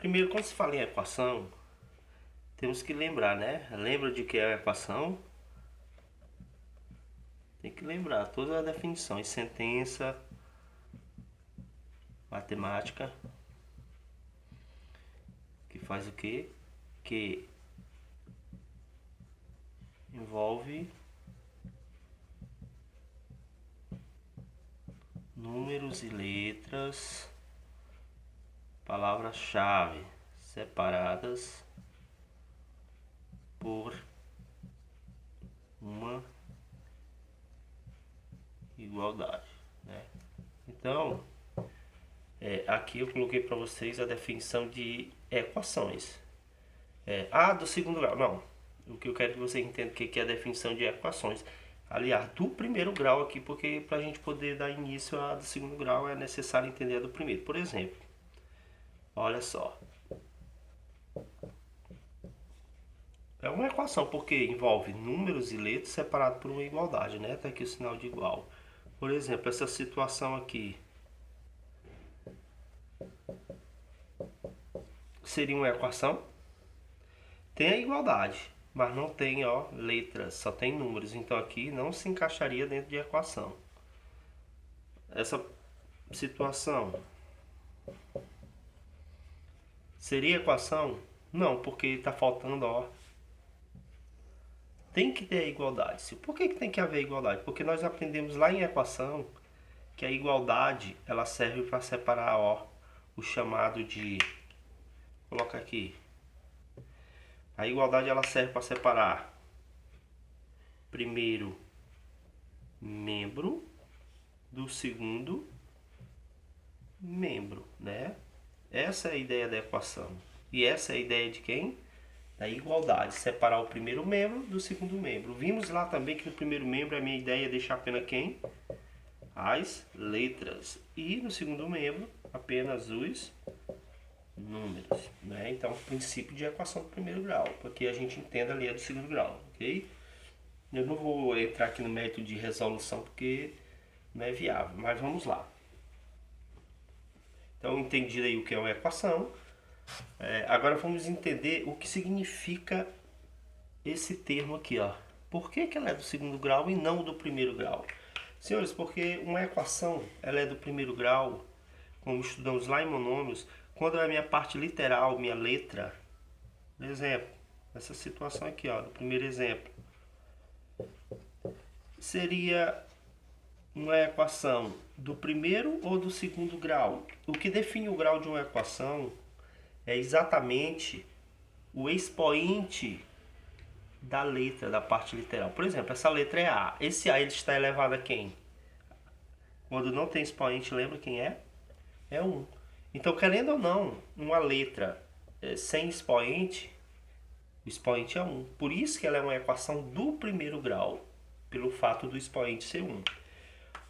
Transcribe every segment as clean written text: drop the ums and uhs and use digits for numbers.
Primeiro, quando se fala em equação, temos que lembrar, né? Lembra de que é a equação? Tem que lembrar todas as definições, sentença, matemática, que faz o quê? Que envolve números e letras, palavras-chave separadas por uma igualdade, né? Então, aqui eu coloquei para vocês a definição de equações. Do segundo grau, não. O que eu quero que você entenda que é a definição de equações. Aliás, do primeiro grau aqui, porque para a gente poder dar início a do segundo grau é necessário entender a do primeiro. Por exemplo, olha só. É uma equação porque envolve números e letras separados por uma igualdade, né? Tá aqui o sinal de igual. Por exemplo, essa situação aqui seria uma equação? Tem a igualdade, mas não tem, ó, letras, só tem números. Então aqui não se encaixaria dentro de equação. Essa situação seria equação? Não, porque está faltando, ó. Tem que ter a igualdade. Por que tem que haver igualdade? Porque nós aprendemos lá em equação que a igualdade ela serve para separar, ó, o chamado de... Coloca aqui. A igualdade ela serve para separar primeiro membro do segundo membro, né? Essa é a ideia da equação. E essa é a ideia de quem? Da igualdade, separar o primeiro membro do segundo membro. Vimos lá também que no primeiro membro a minha ideia é deixar apenas quem? As letras. E no segundo membro apenas os números, né? Então, o princípio de equação do primeiro grau, porque a gente entenda ali a do segundo grau, ok? Eu não vou entrar aqui no método de resolução porque não é viável, mas vamos lá. Então, entendido aí o que é uma equação, agora vamos entender o que significa esse termo aqui, ó. Por que ela é do segundo grau e não do primeiro grau? Senhores, porque uma equação ela é do primeiro grau, como estudamos lá em monômios, quando é a minha parte literal, minha letra. Por exemplo, essa situação aqui, ó, do primeiro exemplo, seria uma equação do primeiro ou do segundo grau. O que define o grau de uma equação é exatamente o expoente da letra, da parte literal. Por exemplo, essa letra é A. Esse A ele está elevado a quem? Quando não tem expoente, lembra quem é? É 1. Então, querendo ou não, uma letra sem expoente, o expoente é 1. Por isso que ela é uma equação do primeiro grau, pelo fato do expoente ser 1.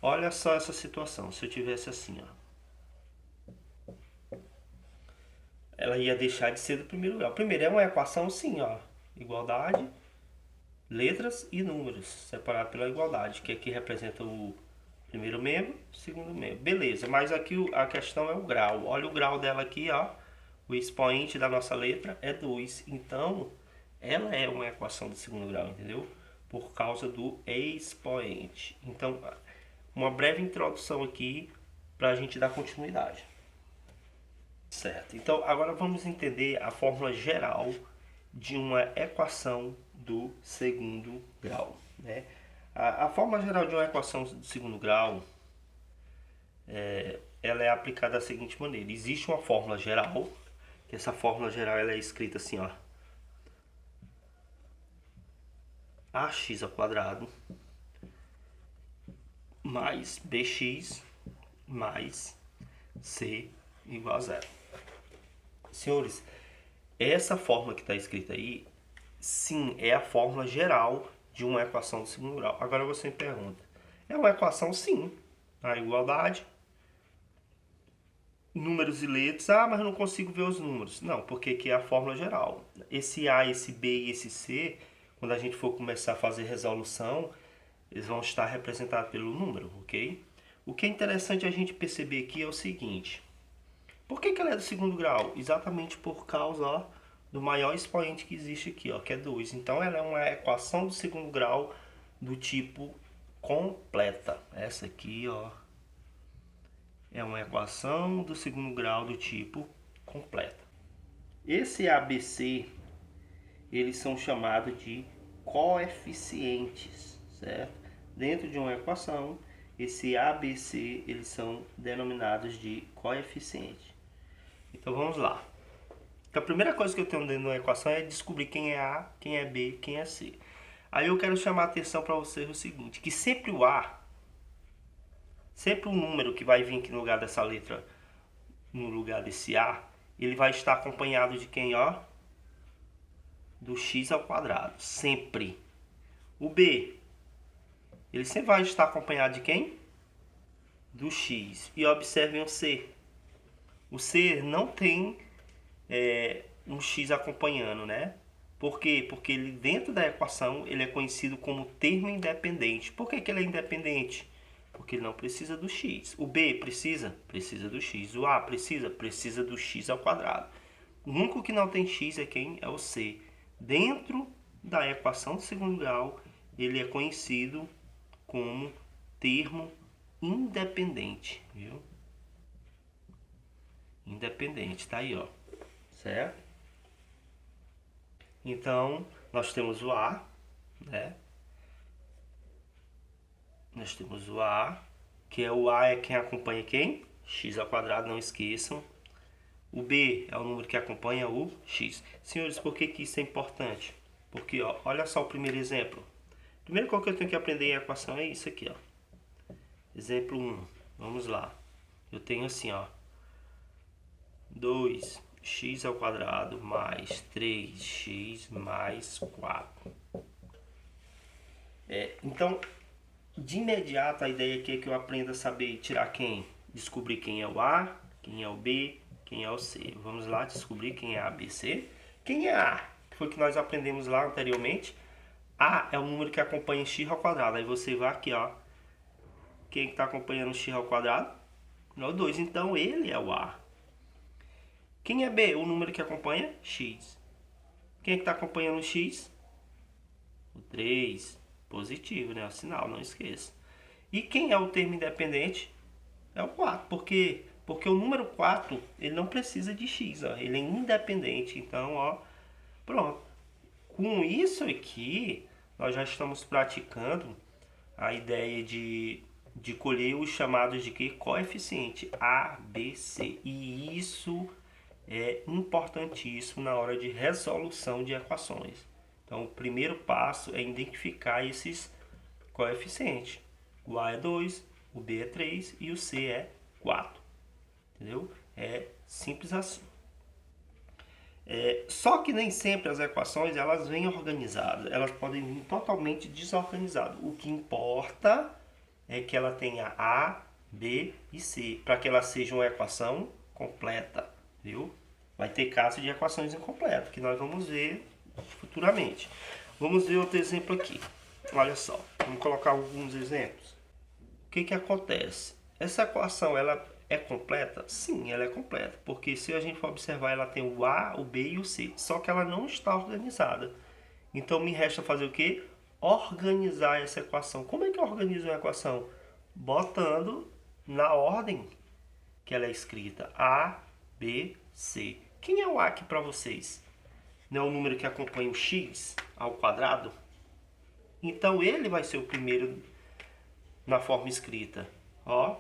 Olha só essa situação, se eu tivesse assim, ó. Ela ia deixar de ser do primeiro grau. Primeiro, é uma equação sim, ó. Igualdade, letras e números, separado pela igualdade, que aqui representa o primeiro membro, segundo membro. Beleza, mas aqui a questão é o grau. Olha o grau dela aqui, ó. O expoente da nossa letra é 2. Então, ela é uma equação de segundo grau, entendeu? Por causa do expoente. Então, uma breve introdução aqui para a gente dar continuidade. Certo. Então, agora vamos entender a fórmula geral de uma equação do segundo grau, né? A fórmula geral de uma equação do segundo grau, ela é aplicada da seguinte maneira. Existe uma fórmula geral, que essa fórmula geral ela é escrita assim, ó. Ax ao quadrado mais bx mais c igual a zero. Senhores, essa fórmula que está escrita aí, sim, é a fórmula geral de uma equação do segundo grau. Agora você me pergunta, é uma equação? Sim. A igualdade, números e letras. Ah, mas eu não consigo ver os números. Não, porque aqui é a fórmula geral. Esse A, esse B e esse C, quando a gente for começar a fazer resolução, eles vão estar representados pelo número, ok? O que é interessante a gente perceber aqui é o seguinte. Por que ela é do segundo grau? Exatamente por causa, ó, do maior expoente que existe aqui, ó, que é 2. Então ela é uma equação do segundo grau do tipo completa. Essa aqui, ó, é uma equação do segundo grau do tipo completa. Esse ABC, eles são chamados de coeficientes, certo? Dentro de uma equação, esse ABC, eles são denominados de coeficiente. Então vamos lá. Então, a primeira coisa que eu tenho dentro de uma equação é descobrir quem é A, quem é B, quem é C. Aí eu quero chamar a atenção para vocês o seguinte, que sempre o A, sempre o número que vai vir aqui no lugar dessa letra, no lugar desse A, ele vai estar acompanhado de quem, ó? Do x ao quadrado, sempre. O B, ele sempre vai estar acompanhado de quem? Do x. E observem o C. O C não tem um x acompanhando, né? Por quê? Porque ele, dentro da equação, ele é conhecido como termo independente. Por que ele é independente? Porque ele não precisa do x. O B precisa? Precisa do x. O A precisa? Precisa do x ao quadrado. O único que não tem x é quem? É o C. Dentro da equação do segundo grau, ele é conhecido como termo independente, viu? Independente, tá aí, ó. Certo? Então, nós temos o A, né? Nós temos o A, que é o A é quem acompanha quem? X ao quadrado, não esqueçam. O B é o número que acompanha o x. Senhores, por que isso é importante? Porque, ó, olha só o primeiro exemplo. A primeira coisa que eu tenho que aprender em equação é isso aqui, ó. Exemplo 1. Vamos lá. Eu tenho assim, ó. 2x ao quadrado mais 3x mais 4. Então, de imediato, a ideia aqui é que eu aprenda a saber tirar quem? Descobrir quem é o A, quem é o B, quem é o C. Vamos lá descobrir quem é A, B, C. Quem é A? Que foi o que nós aprendemos lá anteriormente. A é o número que acompanha x ao quadrado. Aí você vai aqui, ó. Quem está acompanhando x ao quadrado? É o 2. Então ele é o A. Quem é B? O número que acompanha x. Quem é que está acompanhando x? O 3. Positivo, né? O sinal, não esqueça. E quem é o termo independente? É o 4. Por quê? Porque o número 4, ele não precisa de x, ó. Ele é independente. Então, ó, pronto. Com isso aqui, nós já estamos praticando a ideia de colher os chamados de que? Coeficiente A, B, C. E isso é importantíssimo na hora de resolução de equações. Então, o primeiro passo é identificar esses coeficientes. O A é 2, o B é 3 e o C é 4. Entendeu? É simples assim. Só que nem sempre as equações elas vêm organizadas. Elas podem vir totalmente desorganizadas. O que importa é que ela tenha A, B e C. Para que ela seja uma equação completa. Viu? Vai ter casos de equações incompletas, que nós vamos ver futuramente. Vamos ver outro exemplo aqui. Olha só. Vamos colocar alguns exemplos. O que acontece? Essa equação, ela é completa? Sim, ela é completa. Porque se a gente for observar, ela tem o A, o B e o C. Só que ela não está organizada. Então, me resta fazer o quê? Organizar essa equação. Como é que eu organizo uma equação? Botando na ordem que ela é escrita. A, B, C. Quem é o A aqui para vocês? Não é o número que acompanha o x ao quadrado? Então, ele vai ser o primeiro na forma escrita. Ó,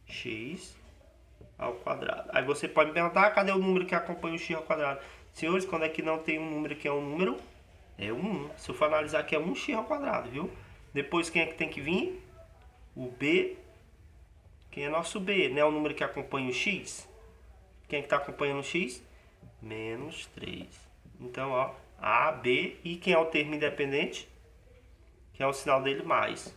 x ao quadrado. Aí você pode me perguntar, cadê o número que acompanha o x ao quadrado? Senhores, quando é que não tem um número que é um número? É o 1. Se eu for analisar aqui, é 1x ao quadrado, viu? Depois, quem é que tem que vir? O b. Quem é nosso b? Não é o número que acompanha o x? Quem é que está acompanhando o x? Menos 3. Então, ó, A, B. E quem é o termo independente? Que é o sinal dele mais.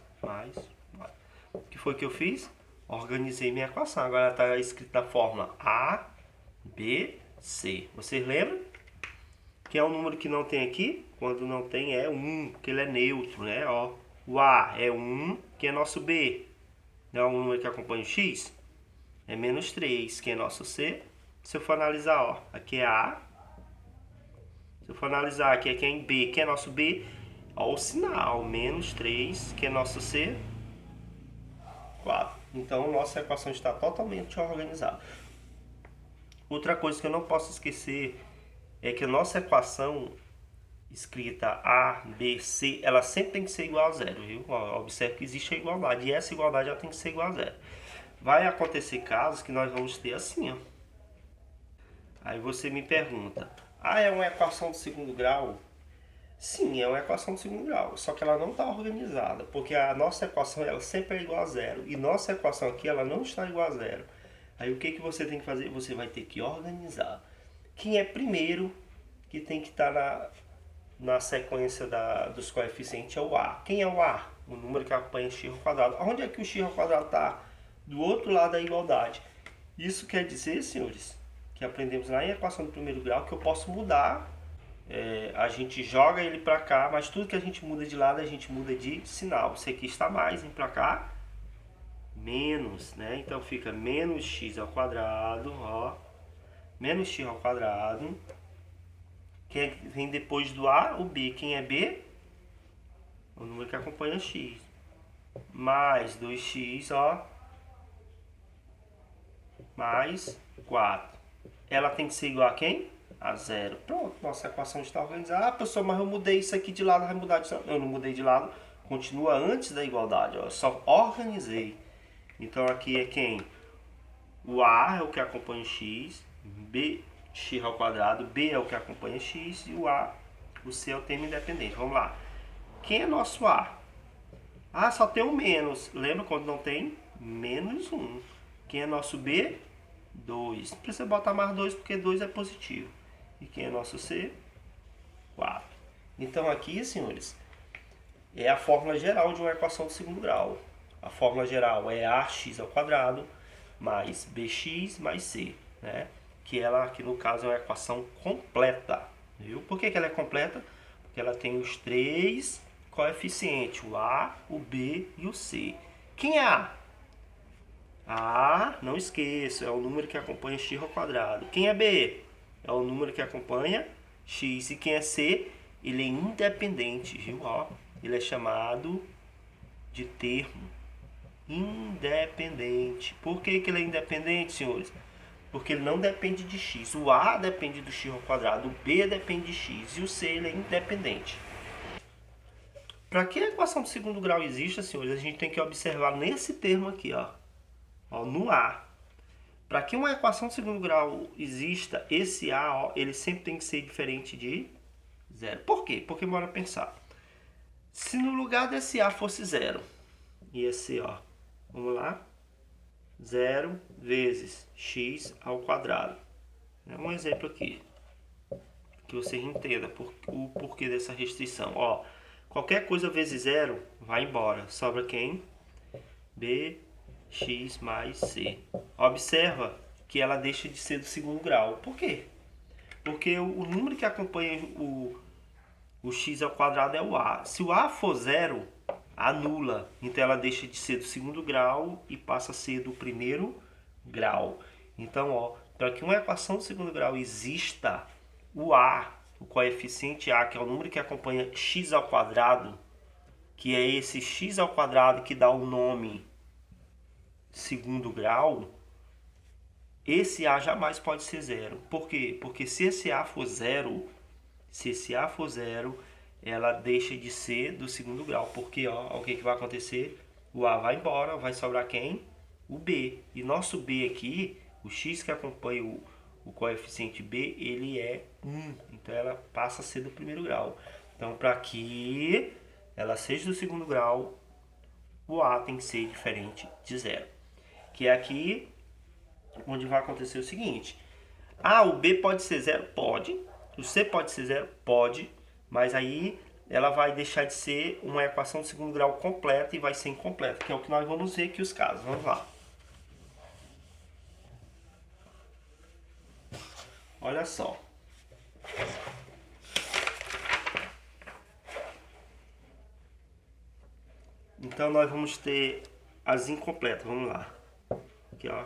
O que foi que eu fiz? Organizei minha equação. Agora está escrita na fórmula A, B, C. Vocês lembram? Que é o número que não tem aqui? Quando não tem é 1, porque ele é neutro, né? Ó, o A é 1, que é nosso B. Não é o número que acompanha o X? É menos 3, que é nosso C? Se eu for analisar, ó, aqui é A. Se eu for analisar aqui é em B, que é nosso B, ó, o sinal, menos 3, que é nosso C, 4. Então, nossa equação está totalmente organizada. Outra coisa que eu não posso esquecer é que a nossa equação escrita A, B, C, ela sempre tem que ser igual a zero, viu? Ó, observe que existe a igualdade, e essa igualdade ela tem que ser igual a zero. Vai acontecer casos que nós vamos ter assim, ó. Aí você me pergunta, é uma equação de segundo grau? Sim, é uma equação de segundo grau, só que ela não está organizada, porque a nossa equação ela sempre é igual a zero, e nossa equação aqui ela não está igual a zero. Aí o que você tem que fazer? Você vai ter que organizar. Quem é primeiro que tem que estar na sequência dos coeficientes é o A. Quem é o A? O número que acompanha x ao quadrado. Onde é que o x ao quadrado está? Do outro lado da igualdade. Isso quer dizer, senhores, que aprendemos lá em equação do primeiro grau, que eu posso mudar. A gente joga ele para cá, mas tudo que a gente muda de lado, a gente muda de sinal. Você aqui está mais, vem para cá, menos, né? Então fica menos x ao quadrado, ó. Menos x ao quadrado. Quem vem depois do A? O B. Quem é B? O número que acompanha x. Mais 2x, ó. Mais 4. Ela tem que ser igual a quem? A zero. Pronto, nossa equação está organizada. Professor, mas eu mudei isso aqui de lado, vai mudar de lado. Eu não mudei de lado. Continua antes da igualdade, ó. Eu só organizei. Então aqui é quem? O A é o que acompanha x. B, x ao quadrado. B é o que acompanha x. E o C é o termo independente. Vamos lá. Quem é nosso A? Só tem um menos. Lembra quando não tem? Menos 1. Quem é nosso B? 2. Não precisa botar mais 2 porque 2 é positivo. E quem é nosso C? 4. Então aqui, senhores, é a fórmula geral de uma equação de segundo grau. A fórmula geral é ax ao quadrado mais bx mais c, né? Que ela aqui no caso é uma equação completa, viu? Por que ela é completa? Porque ela tem os três coeficientes, o a, o b e o c. Quem é a? A, não esqueça, é o número que acompanha x ao quadrado. Quem é b? É o número que acompanha x. E quem é c? Ele é independente, viu? Ó, ele é chamado de termo independente. Por que ele é independente, senhores? Porque ele não depende de x. O a depende do x ao quadrado, o b depende de x e o c ele é independente. Para que a equação de segundo grau exista, senhores, a gente tem que observar nesse termo aqui, ó, no a. Para que uma equação de segundo grau exista, esse a, ó, ele sempre tem que ser diferente de zero. Por quê? Porque bora pensar. Se no lugar desse a fosse zero, ia ser, ó, vamos lá, 0 vezes x ao quadrado. É um exemplo aqui, que você entenda o porquê dessa restrição. Ó, qualquer coisa vezes zero vai embora. Sobra quem? Bx mais c. Observa que ela deixa de ser do segundo grau. Por quê? Porque o número que acompanha o x ao quadrado é o a. Se o a for zero, anula. Então ela deixa de ser do segundo grau e passa a ser do primeiro grau. Então, ó, para que uma equação de segundo grau exista, o a, o coeficiente a, que é o número que acompanha x ao quadrado, que é esse x ao quadrado que dá o nome segundo grau, esse a jamais pode ser zero. Por quê? Porque se esse a for zero, ela deixa de ser do segundo grau. Porque ó, o que vai acontecer? O a vai embora, vai sobrar quem? O b. E nosso b aqui, o x que acompanha o coeficiente b, ele é 1. Então ela passa a ser do primeiro grau. Então para que ela seja do segundo grau, o a tem que ser diferente de zero. Que é aqui onde vai acontecer o seguinte. O b pode ser zero? Pode. O c pode ser zero? Pode. Mas aí ela vai deixar de ser uma equação de segundo grau completa e vai ser incompleta, que é o que nós vamos ver aqui os casos. Vamos lá. Olha só. Então nós vamos ter as incompletas. Vamos lá. Aqui, ó.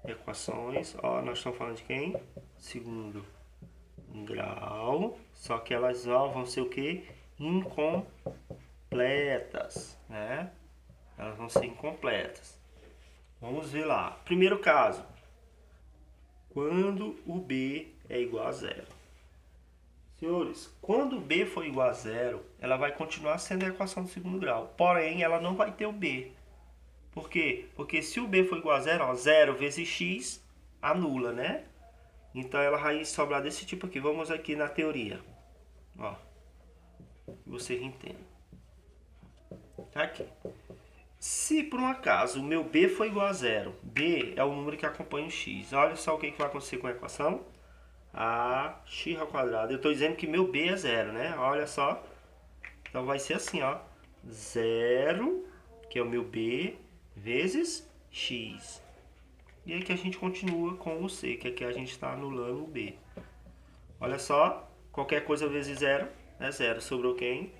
equações, ó, nós estamos falando de quem? Segundo grau, só que elas vão ser o que? Incompletas, né? Elas vão ser incompletas. Vamos ver lá. Primeiro caso, quando o B é igual a zero. Senhores, quando B for igual a zero, ela vai continuar sendo a equação do segundo grau. Porém, ela não vai ter o B. Por quê? Porque se o B for igual a zero, ó, 0 vezes x anula, né? Então ela vai sobrar desse tipo aqui. Vamos aqui na teoria. Ó, vocês entendem. Tá aqui. Se por um acaso o meu B for igual a zero, B é o número que acompanha o x. Olha só o que vai acontecer com a equação. A x ao quadrado. Eu estou dizendo que meu B é zero, né? Olha só. Então vai ser assim, ó. 0, que é o meu B, vezes x. E aí que a gente continua com o C, que aqui a gente está anulando o B. Olha só. Qualquer coisa vezes zero é zero. Sobrou quem?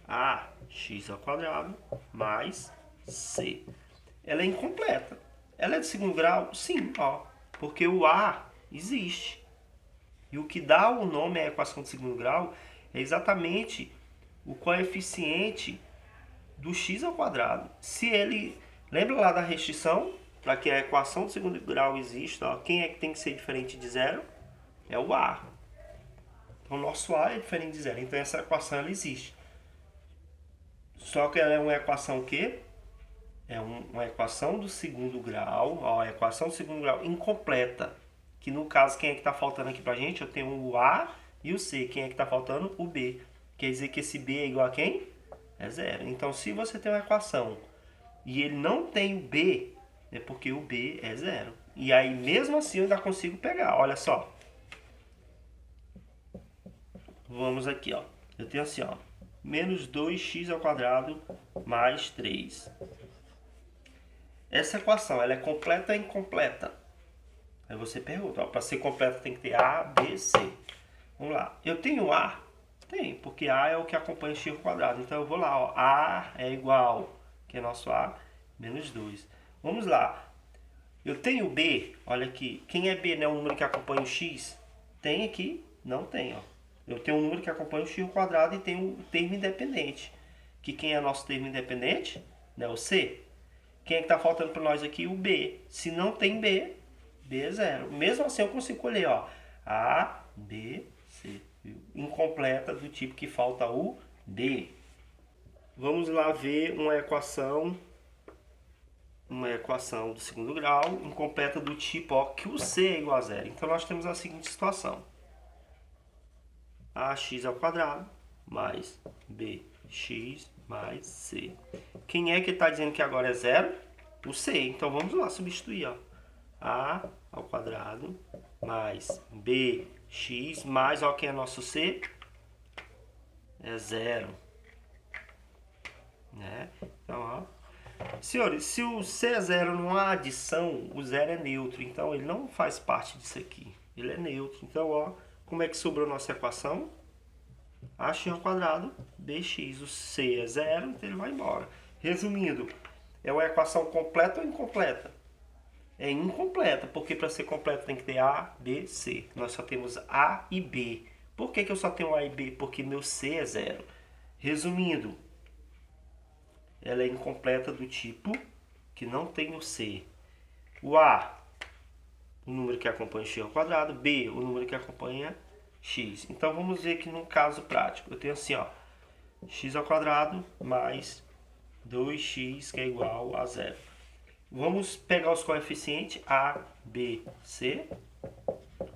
A x ao quadrado mais C. Ela é incompleta. Ela é de segundo grau? Sim, ó. Porque o A existe. E o que dá o nome à equação de segundo grau é exatamente o coeficiente do x ao quadrado. Se ele... Lembra lá da restrição? Para que a equação de segundo grau exista, ó, quem é que tem que ser diferente de zero? É o A. Então, o nosso A é diferente de zero. Então, essa equação ela existe. Só que ela é uma equação o quê? É uma equação do segundo grau. Ó, a equação do segundo grau incompleta. Que no caso, quem é que está faltando aqui pra gente? Eu tenho o A e o C. Quem é que está faltando? O B. Quer dizer que esse B é igual a quem? É zero. Então, se você tem uma equação e ele não tem o B, é porque o B é zero. E aí, mesmo assim, eu ainda consigo pegar. Olha só. Vamos aqui, ó. Eu tenho assim, ó. Menos 2x ao quadrado mais 3. Essa equação, ela é completa ou incompleta? Aí você pergunta, para ser completa tem que ter A, B, C. Vamos lá. Eu tenho A? Tem, porque A é o que acompanha o x ao quadrado. Então eu vou lá, ó. A é igual, que é nosso A, menos 2. Vamos lá. Eu tenho B, olha aqui. Quem é B, né? O número que acompanha o x? Tem aqui? Não tem, ó. Eu tenho um número que acompanha o x ao quadrado e tenho um termo independente. Que quem é nosso termo independente? Né? O C. Quem é que está faltando para nós aqui? O B. Se não tem B, B é zero. Mesmo assim eu consigo colher, ó. A, B, C. Incompleta do tipo que falta o D. Vamos lá ver uma equação do segundo grau incompleta do tipo, ó, que o C é igual a zero. Então nós temos a seguinte situação. Ax ao quadrado mais bx mais c. Quem é que está dizendo que agora é zero? O C. Então vamos lá substituir, ó. A ao quadrado mais bx mais, ó, quem é nosso C? É zero. Né? Então, ó. Senhores, se o C é zero numa adição, o zero é neutro. Então ele não faz parte disso aqui. Ele é neutro. Então, ó, como é que sobrou a nossa equação? Ax ao quadrado, bx. O C é zero, então ele vai embora. Resumindo, é uma equação completa ou incompleta? É incompleta, porque para ser completa tem que ter A, B, C. Nós só temos A e B. Por que eu só tenho A e B? Porque meu C é zero. Resumindo, ela é incompleta do tipo que não tem o C. O A, o número que acompanha x ao quadrado. B, o número que acompanha x. Então vamos ver aqui no caso prático. Eu tenho assim, ó, x ao quadrado mais 2x que é igual a zero. Vamos pegar os coeficientes A, B, C.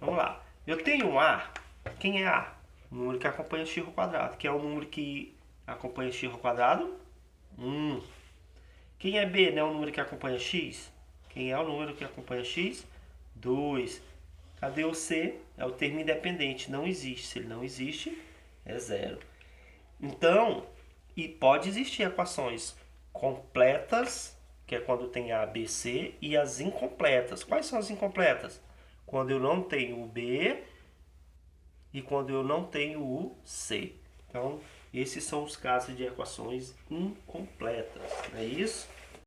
Vamos lá. Eu tenho A. Quem é A? O número que acompanha x ao quadrado. Que é o número que acompanha x ao quadrado? 1. Quem é B, né? O número que acompanha x? Quem é o número que acompanha x? 2. Cadê o C? É o termo independente. Não existe. Se ele não existe, é zero. Então, e pode existir equações completas, que é quando tem A, B, C, e as incompletas. Quais são as incompletas? Quando eu não tenho o B e quando eu não tenho o C. Então, esses são os casos de equações incompletas. Não é isso?